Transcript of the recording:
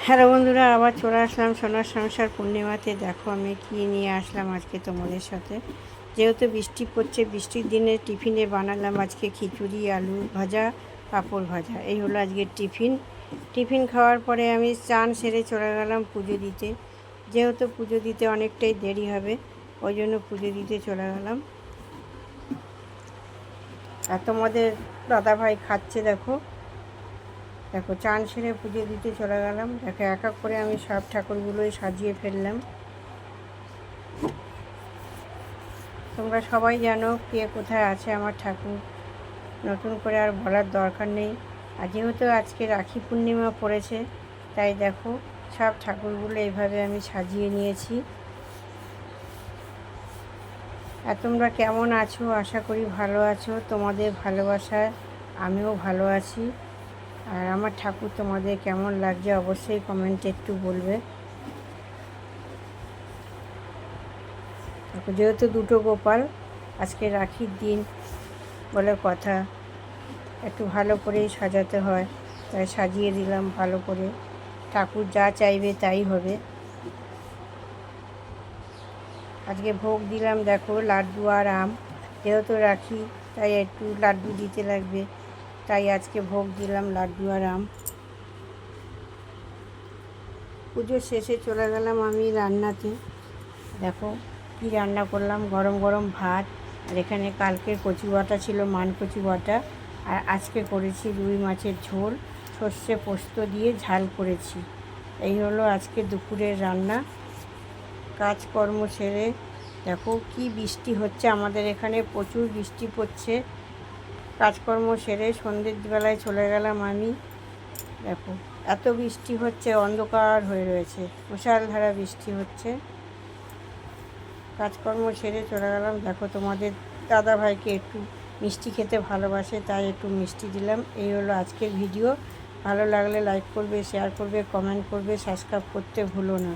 Hello বন্ধুরা, আবার চলে আসলাম সোনার সংসার পূর্ণিমাতে। দেখো আমি কী নিয়ে আসলাম আজকে তোমাদের সাথে। যেহেতু বৃষ্টি পড়ছে, বৃষ্টির দিনে টিফিনে বানালাম আজকে খিচুড়ি, আলু ভাজা, পাঁপড় ভাজা। এই হলো আজকের টিফিন খাওয়ার পরে আমি চান সেরে চলে গেলাম পুজো দিতে। যেহেতু পুজো দিতে অনেকটাই দেরি হবে, ওই জন্য পুজো দিতে চলে গেলাম। আর তোমাদের দাদাভাই খাচ্ছে। দেখো দেখো চান সেরে পুজো দিতে চলে গেলাম। দেখো এক এক করে আমি সব ঠাকুরগুলোই সাজিয়ে ফেললাম। তোমরা সবাই জানো কে কোথায় আছে আমার ঠাকুর, নতুন করে আর বলার দরকার নেই। আর যেহেতু আজকে রাখি পূর্ণিমা পড়েছে, তাই দেখো সব ঠাকুরগুলো এইভাবে আমি সাজিয়ে নিয়েছি। আর তোমরা কেমন আছো? আশা করি ভালো আছো। তোমাদের ভালোবাসায় আমিও ভালো আছি। আর আমার ঠাকুর তোমাদের কেমন লাগছে অবশ্যই কমেন্টে একটু বলবে। যেহেতু দুটো গোপাল, আজকে রাখির দিন বলে কথা, একটু ভালো করেই সাজাতে হয়, তাই সাজিয়ে দিলাম ভালো করে। ঠাকুর যা চাইবে তাই হবে। আজকে ভোগ দিলাম দেখো লাড্ডু আর আম। যেহেতু রাখি তাই একটু লাড্ডু দিতে লাগবে, তাই আজকে ভোগ দিলাম লাড্ডু আর আম। পুজো শেষে চলে গেলাম আমি রান্নাতে। দেখো কি রান্না করলাম, গরম গরম ভাত। আর এখানে কালকের কচু বাটা ছিল, মান কচু বাটা। আর আজকে করেছি রুই মাছের ঝোল, সর্ষে পোস্ত দিয়ে ঝাল করেছি। এই হলো আজকে দুপুরের রান্না। কাজকর্ম সেরে দেখো কি বৃষ্টি হচ্ছে, আমাদের এখানে প্রচুর বৃষ্টি পড়ছে। কাজকর্ম সেরে সন্ধ্যের বেলায় চলে গেলাম আমি। দেখো এত বৃষ্টি হচ্ছে, অন্ধকার হয়ে রয়েছে, মুষলধারে বৃষ্টি হচ্ছে। কাজকর্ম সেরে চলে গেলাম। দেখো তোমাদের দাদাভাইকে একটু মিষ্টি খেতে ভালোবাসে, তাই একটু মিষ্টি দিলাম। এই হলো আজকের ভিডিও। ভালো লাগলে লাইক করবে, শেয়ার করবে, কমেন্ট করবে, সাবস্ক্রাইব করতে ভুলো না।